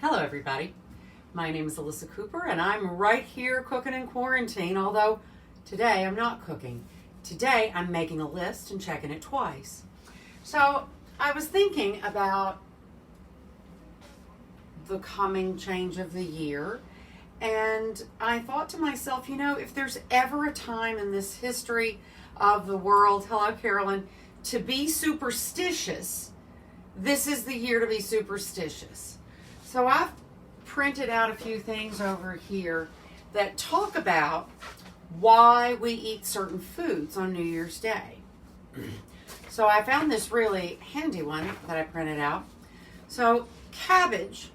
Hello everybody, my name is Alyssa Cooper and I'm right here cooking in quarantine, although today I'm not cooking. Today I'm making a list and checking it twice. So I was thinking about the coming change of the year, and I thought to myself, if there's ever a time in this history of the world, hello Carolyn, to be superstitious, this is the year to be superstitious. So I've printed out a few things over here that talk about why we eat certain foods on New Year's Day. So I found this really handy one that I printed out. So cabbage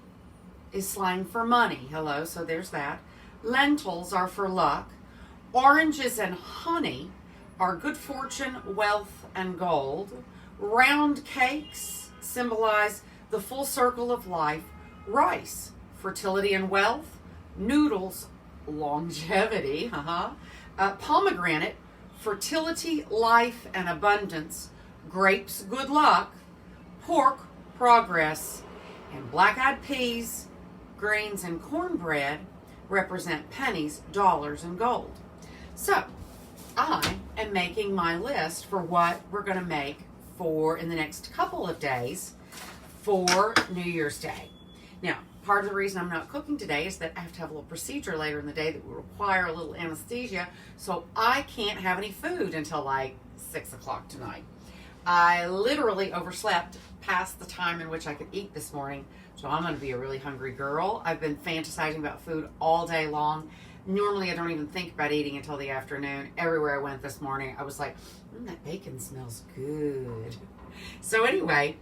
is slang for money. Hello, so there's that. Lentils are for luck. Oranges and honey are good fortune, wealth, and gold. Round cakes symbolize the full circle of life. Rice, fertility and wealth. Noodles, longevity. Pomegranate, fertility, life, and abundance. Grapes, good luck. Pork, progress. And black-eyed peas, greens, and cornbread represent pennies, dollars, and gold. So I am making my list for what we're going to make in the next couple of days for New Year's Day. Now, part of the reason I'm not cooking today is that I have to have a little procedure later in the day that will require a little anesthesia, so I can't have any food until like 6 o'clock tonight. I literally overslept past the time in which I could eat this morning, so I'm going to be a really hungry girl. I've been fantasizing about food all day long. Normally, I don't even think about eating until the afternoon. Everywhere I went this morning, I was like, that bacon smells good. So anyway,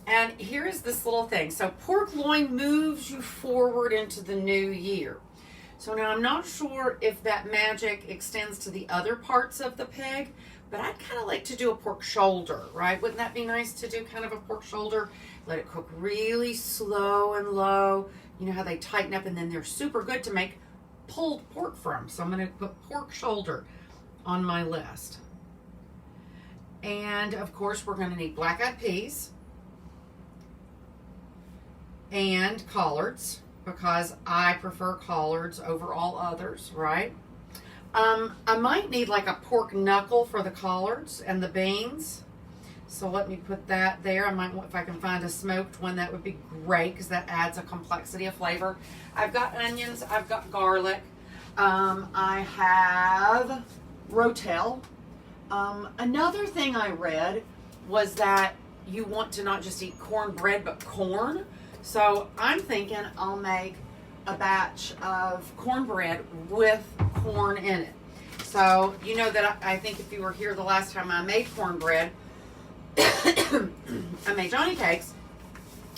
and here is this little thing. So pork loin moves you forward into the new year. So now I'm not sure if that magic extends to the other parts of the pig, but I'd kind of like to do a pork shoulder, right? Wouldn't that be nice to do kind of a pork shoulder? Let it cook really slow and low. You know how they tighten up, and then they're super good to make pulled pork from. So I'm going to put pork shoulder on my list. And of course, we're going to need black-eyed peas and collards, because I prefer collards over all others, right? I might need like a pork knuckle for the collards and the beans. So let me put that there. I might, if I can find a smoked one, that would be great, because that adds a complexity of flavor. I've got onions, I've got garlic, I have rotel. Another thing I read was that you want to not just eat cornbread, but corn. So I'm thinking I'll make a batch of cornbread with corn in it. So you know that I think if you were here the last time I made cornbread, I made Johnny cakes,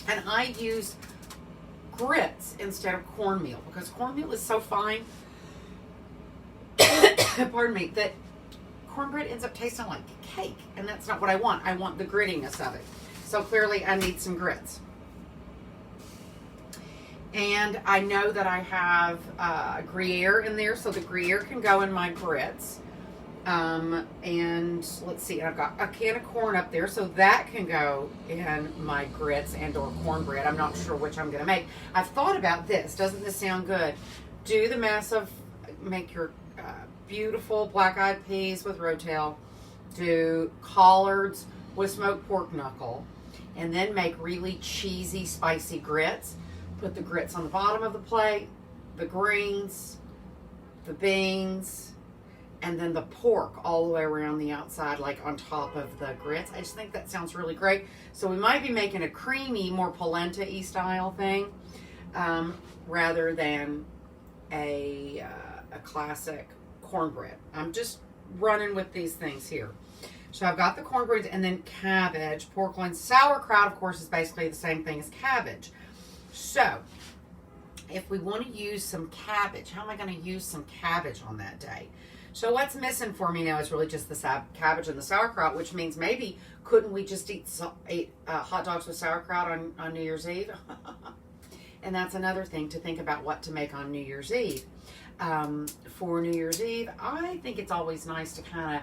and I used grits instead of cornmeal, because cornmeal is so fine, pardon me, that cornbread ends up tasting like cake, and that's not what I want. I want the grittiness of it. So clearly I need some grits. And I know that I have Gruyere in there, so the Gruyere can go in my grits. And let's see, I've got a can of corn up there, so that can go in my grits and or cornbread. I'm not sure which I'm going to make. I've thought about this. Doesn't this sound good? Do the massive, make your beautiful black-eyed peas with rotel. Do collards with smoked pork knuckle. And then make really cheesy, spicy grits. Put the grits on the bottom of the plate, the greens, the beans, and then the pork all the way around the outside, like on top of the grits. I just think that sounds really great. So we might be making a creamy, more polenta-y style thing, rather than a classic cornbread. I'm just running with these things here. So I've got the cornbread, and then cabbage, pork loin. Sauerkraut, of course, is basically the same thing as cabbage. So, if we want to use some cabbage, how am I going to use some cabbage on that day? So what's missing for me now is really just the cabbage and the sauerkraut, which means maybe couldn't we just eat hot dogs with sauerkraut on New Year's Eve? And that's another thing to think about, what to make on New Year's Eve. For New Year's Eve, I think it's always nice to kind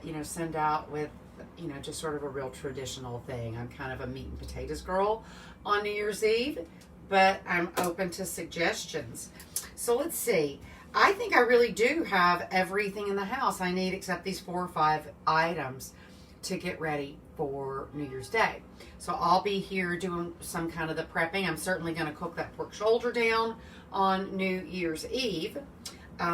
of, send out with you know, just sort of a real traditional thing. I'm kind of a meat and potatoes girl on New Year's Eve, but I'm open to suggestions. So let's see. I think I really do have everything in the house I need except these 4 or 5 items to get ready for New Year's Day. So I'll be here doing some kind of the prepping. I'm certainly going to cook that pork shoulder down on New Year's Eve,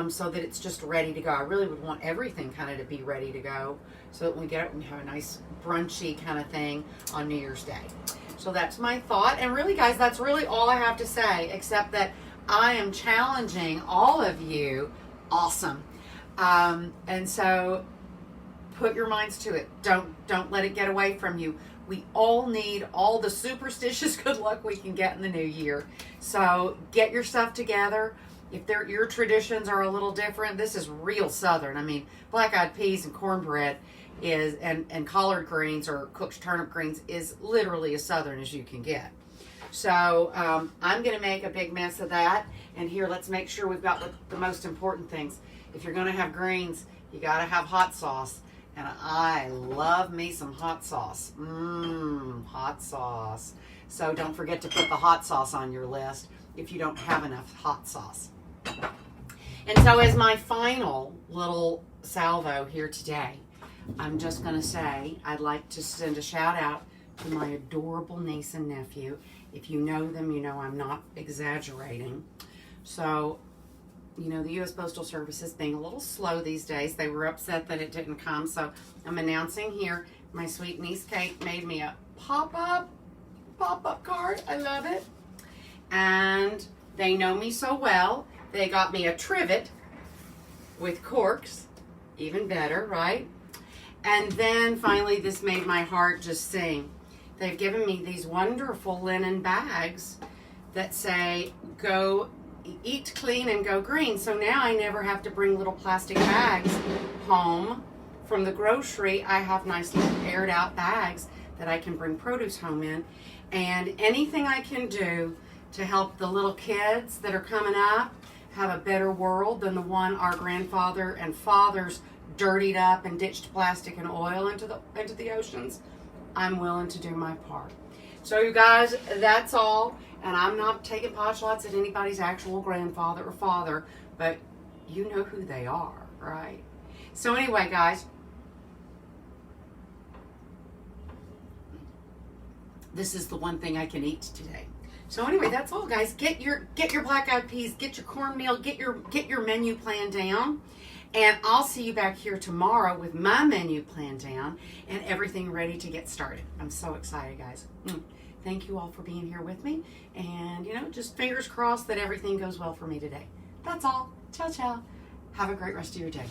so that it's just ready to go. I really would want everything kind of to be ready to go so that when we get it, we can have a nice brunchy kind of thing on New Year's Day. So that's my thought. And really, guys, that's really all I have to say, except that I am challenging all of you. Awesome. And so put your minds to it. Don't let it get away from you. We all need all the superstitious good luck we can get in the new year. So get your stuff together. If your traditions are a little different, this is real Southern. I mean, black-eyed peas and cornbread is, and collard greens or cooked turnip greens is literally as Southern as you can get. So I'm going to make a big mess of that. And here, let's make sure we've got the most important things. If you're going to have greens, you got to have hot sauce. And I love me some hot sauce. Hot sauce. So don't forget to put the hot sauce on your list if you don't have enough hot sauce. And so as my final little salvo here today, I'm just going to say I'd like to send a shout out to my adorable niece and nephew. If you know them, you know I'm not exaggerating. So, you know, the U.S. Postal Service is being a little slow these days. They were upset that it didn't come. So I'm announcing here, my sweet niece Kate made me a pop-up card. I love it. And they know me so well. They got me a trivet with corks. Even better, right? And then finally, this made my heart just sing. They've given me these wonderful linen bags that say, go eat clean and go green. So now I never have to bring little plastic bags home from the grocery. I have nice little aired out bags that I can bring produce home in. And anything I can do to help the little kids that are coming up have a better world than the one our grandfather and fathers dirtied up and ditched plastic and oil into the oceans, I'm willing to do my part. So you guys, that's all. And I'm not taking pot shots at anybody's actual grandfather or father, but you know who they are, right? So anyway, guys, this is the one thing I can eat today. So anyway, that's all, guys. Get your black-eyed peas, get your cornmeal, get your menu plan down. And I'll see you back here tomorrow with my menu plan down and everything ready to get started. I'm so excited, guys. Thank you all for being here with me. And, you know, just fingers crossed that everything goes well for me today. That's all. Ciao, ciao. Have a great rest of your day.